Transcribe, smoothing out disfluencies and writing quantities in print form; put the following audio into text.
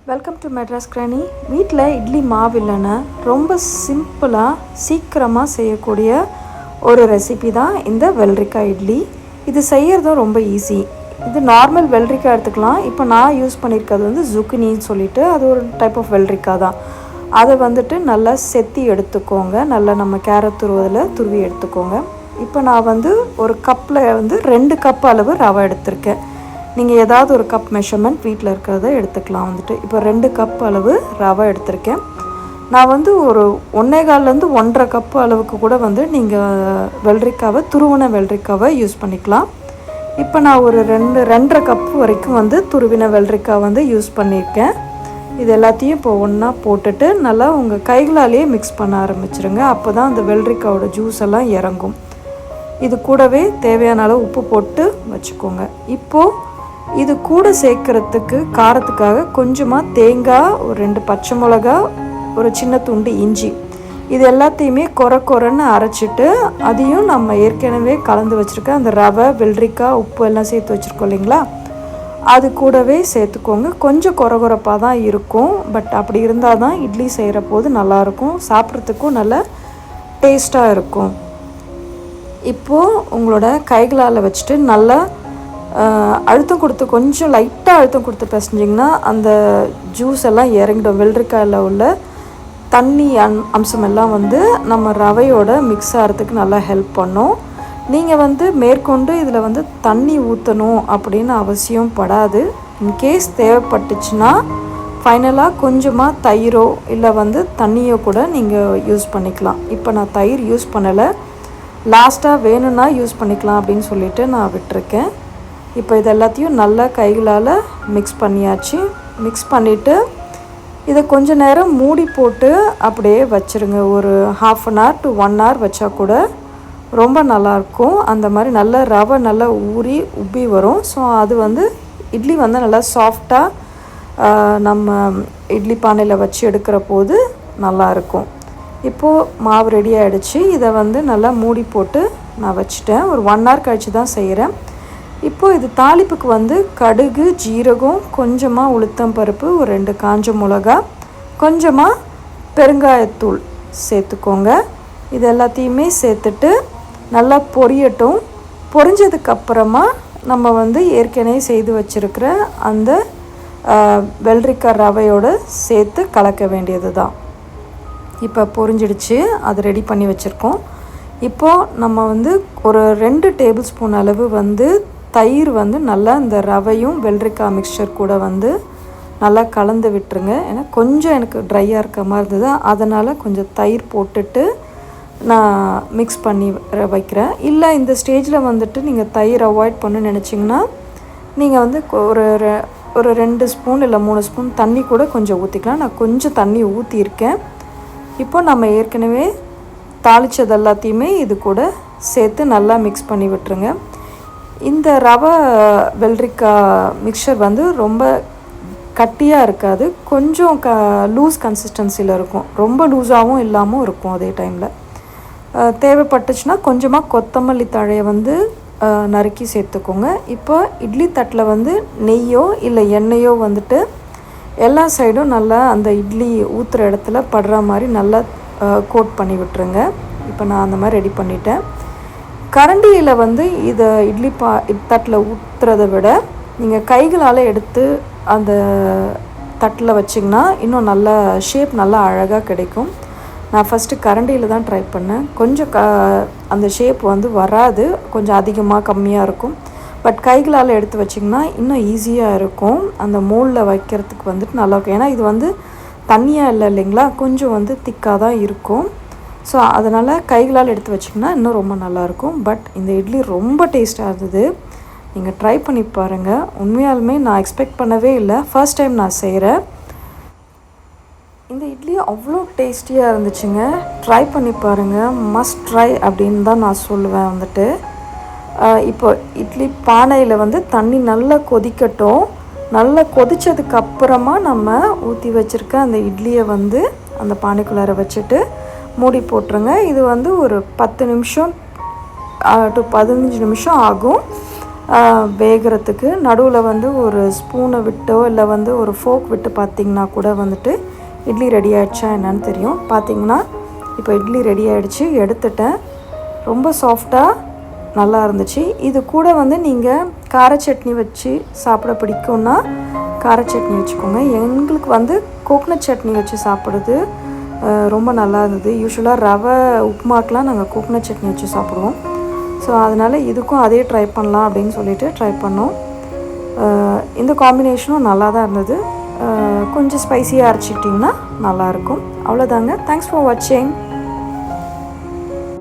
Welcome to Madras granny. வீட்டில் இட்லி மாவு இல்லைன்னா ரொம்ப சிம்பிளாக சீக்கிரமாக செய்யக்கூடிய ஒரு ரெசிபி தான் இந்த வெள்ளரிக்காய் இட்லி. இது செய்கிறதும் ரொம்ப ஈஸி. இது நார்மல் வெள்ளரிக்காய் எடுத்துக்கலாம். இப்போ நான் யூஸ் பண்ணியிருக்கிறது வந்து ஜுக்கினின்னு சொல்லிட்டு அது ஒரு டைப் ஆஃப் வெள்ளரிக்காய் தான். அதை வந்துட்டு நல்லா செத்தி எடுத்துக்கோங்க. நல்லா நம்ம கேரட் துருவதில் துருவி எடுத்துக்கோங்க. இப்போ நான் வந்து ஒரு கப்பில் வந்து 2 கப் அளவு ரவை எடுத்திருக்கேன். நீங்கள் ஏதாவது ஒரு கப் மெஷர்மெண்ட் வீட்டில் இருக்கிறத எடுத்துக்கலாம். வந்துட்டு இப்போ 2 கப் அளவு ரவை எடுத்திருக்கேன். நான் வந்து ஒரு 1.25 1.5 கப் அளவுக்கு கூட வந்து நீங்கள் வெள்ளரிக்காவை துருவின வெள்ளரிக்காவை யூஸ் பண்ணிக்கலாம். இப்போ நான் ஒரு 2.5 கப் வரைக்கும் வந்து துருவின வெள்ளரிக்காய் வந்து யூஸ் பண்ணியிருக்கேன். இது எல்லாத்தையும் இப்போ ஒன்றா போட்டுட்டு நல்லா உங்கள் கைகளாலேயே மிக்ஸ் பண்ண ஆரம்பிச்சிருங்க. அப்போ தான் அந்த வெள்ளரிக்காயோட ஜூஸ் எல்லாம் இறங்கும். இது கூடவே தேவையான அளவு உப்பு போட்டு வச்சுக்கோங்க. இப்போது இது கூட சேர்க்குறதுக்கு காரத்துக்காக கொஞ்சமாக தேங்காய், ஒரு 2 பச்சை மிளகா, ஒரு சின்ன துண்டு இஞ்சி, இது எல்லாத்தையுமே கொரன்னு அரைச்சிட்டு அதையும் நம்ம ஏற்கனவே கலந்து வச்சுருக்க அந்த ரவை, வெள்ளரிக்காய், உப்பு எல்லாம் சேர்த்து வச்சுருக்கோம் இல்லைங்களா, அது கூடவே சேர்த்துக்கோங்க. கொஞ்சம் கொரப்பாக தான் இருக்கும். பட் அப்படி இருந்தால் தான் இட்லி செய்கிற போது நல்லாயிருக்கும், சாப்பிட்றதுக்கும் நல்ல டேஸ்ட்டாக இருக்கும். இப்போது உங்களோட கைகளால் வச்சுட்டு நல்லா அழுத்தம் கொடுத்து கொஞ்சம் லைட்டாக அழுத்தம் கொடுத்து பிசைஞ்சிங்கன்னா அந்த ஜூஸ் எல்லாம் இறங்கிடும். வெள்ளரிக்காயில் உள்ள தண்ணி அம்சம் எல்லாம் வந்து நம்ம ரவையோட மிக்ஸ் ஆகிறதுக்கு நல்லா ஹெல்ப் பண்ணும். நீங்கள் வந்து மேற்கொண்டு இதில் வந்து தண்ணி ஊற்றணும் அப்படின்னு அவசியம் படாது. இன்கேஸ் தேவைப்பட்டுச்சுன்னா ஃபைனலாக கொஞ்சமாக தயிரோ இல்லை வந்து தண்ணியோ கூட நீங்கள் யூஸ் பண்ணிக்கலாம். இப்போ நான் தயிர் யூஸ் பண்ணலை, லாஸ்ட்டாக வேணும்னா யூஸ் பண்ணிக்கலாம் அப்படின்னு சொல்லிட்டு நான் விட்டுருக்கேன். இப்போ இது எல்லாத்தையும் நல்லா கைகளால் மிக்ஸ் பண்ணியாச்சு. மிக்ஸ் பண்ணிவிட்டு இதை கொஞ்ச நேரம் மூடி போட்டு அப்படியே வச்சுருங்க. ஒரு 1/2 அன் ஹவர் டு 1 ஹவர் வச்சா கூட ரொம்ப நல்லாயிருக்கும். அந்த மாதிரி நல்லா ரவை நல்லா ஊறி உப்பி வரும். ஸோ அது வந்து இட்லி வந்து நல்லா சாஃப்டாக நம்ம இட்லி பானையில் வச்சு எடுக்கிற போது நல்லாயிருக்கும். இப்போது மாவு ரெடி ஆகிடுச்சு. இதை வந்து நல்லா மூடி போட்டு நான் வச்சுட்டேன். ஒரு 1 ஹவர் கழித்து தான் செய்கிறேன். இப்போது இது தாளிப்புக்கு வந்து கடுகு, ஜீரகம், கொஞ்சமாக உளுத்தம் பருப்பு, ஒரு 2 காஞ்ச மிளகா, கொஞ்சமாக பெருங்காயத்தூள் சேர்த்துக்கோங்க. இது எல்லாத்தையுமே சேர்த்துட்டு நல்லா பொரியட்டும். பொரிஞ்சதுக்கப்புறமா நம்ம வந்து ஏற்கனவே செய்து வச்சுருக்கிற அந்த வெள்ளரிக்காய் ரவையோடு சேர்த்து கலக்க வேண்டியது தான். இப்போ பொரிஞ்சிடுச்சு, அது ரெடி பண்ணி வச்சுருக்கோம். இப்போது நம்ம வந்து ஒரு 2 டேபிள் ஸ்பூன் அளவு வந்து தயிர் வந்து நல்லா இந்த ரவையும் வெள்ளரிக்காய் மிக்சர் கூட வந்து நல்லா கலந்து விட்டுருங்க. ஏன்னா கொஞ்சம் எனக்கு ட்ரையாக இருக்க மாதிரி இருந்தது, அதனால் கொஞ்சம் தயிர் போட்டுட்டு நான் மிக்ஸ் பண்ணி வைக்கிறேன். இல்லை இந்த ஸ்டேஜில் வந்துட்டு நீங்கள் தயிர் அவாய்ட் பண்ண நினச்சிங்கன்னா நீங்கள் வந்து ஒரு 2 ஸ்பூன் இல்லை 3 ஸ்பூன் தண்ணி கூட கொஞ்சம் ஊற்றிக்கலாம். நான் கொஞ்சம் தண்ணி ஊற்றியிருக்கேன். இப்போ நம்ம ஏற்கனவே தாளித்தது எல்லாத்தையுமே இது கூட சேர்த்து நல்லா மிக்ஸ் பண்ணி விட்டுருங்க. இந்த ரவை வெள்ளரிக்காய் மிக்சர் வந்து ரொம்ப கட்டியாக இருக்காது, கொஞ்சம் லூஸ் கன்சிஸ்டன்சியில் இருக்கும். ரொம்ப லூஸாகவும் இல்லாமல் இருக்கும். அதே டைமில் தேவைப்பட்டுச்சுன்னா கொஞ்சமாக கொத்தமல்லி தழையை வந்து நறுக்கி சேர்த்துக்கோங்க. இப்போ இட்லி தட்டில் வந்து நெய்யோ இல்லை எண்ணெயோ வந்துட்டு எல்லா சைடும் நல்லா அந்த இட்லி ஊற்றுற இடத்துல படுற மாதிரி நல்லா கோட் பண்ணி விட்டுருங்க. இப்போ நான் அந்த மாதிரி ரெடி பண்ணிட்டேன். கரண்டியில் வந்து இதை இட்லி தட்டில் ஊற்றுறதை விட நீங்கள் கைகளால் எடுத்து அந்த தட்டில் வச்சிங்கன்னா இன்னும் நல்லா ஷேப் நல்லா அழகாக கிடைக்கும். நான் ஃபஸ்ட்டு கரண்டியில் தான் ட்ரை பண்ணேன். கொஞ்சம் அந்த ஷேப் வந்து வராது, கொஞ்சம் அதிகமாக கம்மியாக இருக்கும். பட் கைகளால் எடுத்து வச்சிங்கன்னா இன்னும் ஈஸியாக இருக்கும். அந்த மோல்டில் வைக்கிறதுக்கு வந்துட்டு நல்லாயிருக்கும். ஏன்னா இது வந்து தண்ணியாக இல்லை இல்லைங்களா, கொஞ்சம் வந்து திக்காக தான் இருக்கும். ஸோ அதனால் கைகளால் எடுத்து வச்சிங்கன்னா இன்னும் ரொம்ப நல்லாயிருக்கும். பட் இந்த இட்லி ரொம்ப டேஸ்ட்டாக இருந்தது. நீங்கள் ட்ரை பண்ணி பாருங்கள். உண்மையாலுமே நான் எக்ஸ்பெக்ட் பண்ணவே இல்லை, ஃபர்ஸ்ட் டைம் நான் செய்கிறேன். இந்த இட்லி அவ்வளோ டேஸ்டியாக இருந்துச்சுங்க. ட்ரை பண்ணி பாருங்கள், மஸ்ட் ட்ரை அப்படின்னு தான் நான் சொல்லுவேன். வந்துட்டு இப்போ இட்லி பானையில் வந்து தண்ணி நல்லா கொதிக்கட்டும். நல்லா கொதித்ததுக்கப்புறமா நம்ம ஊற்றி வச்சுருக்க அந்த இட்லியை வந்து அந்த பானைக்குள்ளார வச்சுட்டு மூடி போட்டுருங்க. இது வந்து ஒரு 10 நிமிஷம் டு 15 நிமிஷம் ஆகும். வேகிறதுக்கு நடுவில் வந்து ஒரு ஸ்பூனை விட்டோ இல்லை வந்து ஒரு ஃபோக் விட்டு பார்த்திங்கன்னா கூட வந்துட்டு இட்லி ரெடி ஆகிடுச்சா என்னன்னு தெரியும். பார்த்திங்கன்னா இப்போ இட்லி ரெடி ஆகிடுச்சு, எடுத்துட்டேன். ரொம்ப சாஃப்டாக நல்லா இருந்துச்சு. இது கூட வந்து நீங்கள் கார சட்னி வச்சு சாப்பிட பிடிக்கும்னா கார சட்னி வச்சுக்கோங்க. எங்களுக்கு வந்து கோகனட் சட்னி வச்சு சாப்பிட்றது ரொம்ப நல்லா இருந்தது. யூஸ்வலாக ரவை உப்புமாக்கெலாம் நாங்கள் கோகனட் சட்னி வச்சு சாப்பிடுவோம். ஸோ அதனால் இதுக்கும் அதே ட்ரை பண்ணலாம் அப்படின்னு சொல்லிட்டு ட்ரை பண்ணோம். இந்த காம்பினேஷனும் நல்லா தான் இருந்தது. கொஞ்சம் ஸ்பைஸியாக அரைச்சிக்கிட்டிங்கன்னா நல்லாயிருக்கும். அவ்வளோதாங்க. தேங்க்ஸ் ஃபார் வாட்சிங்.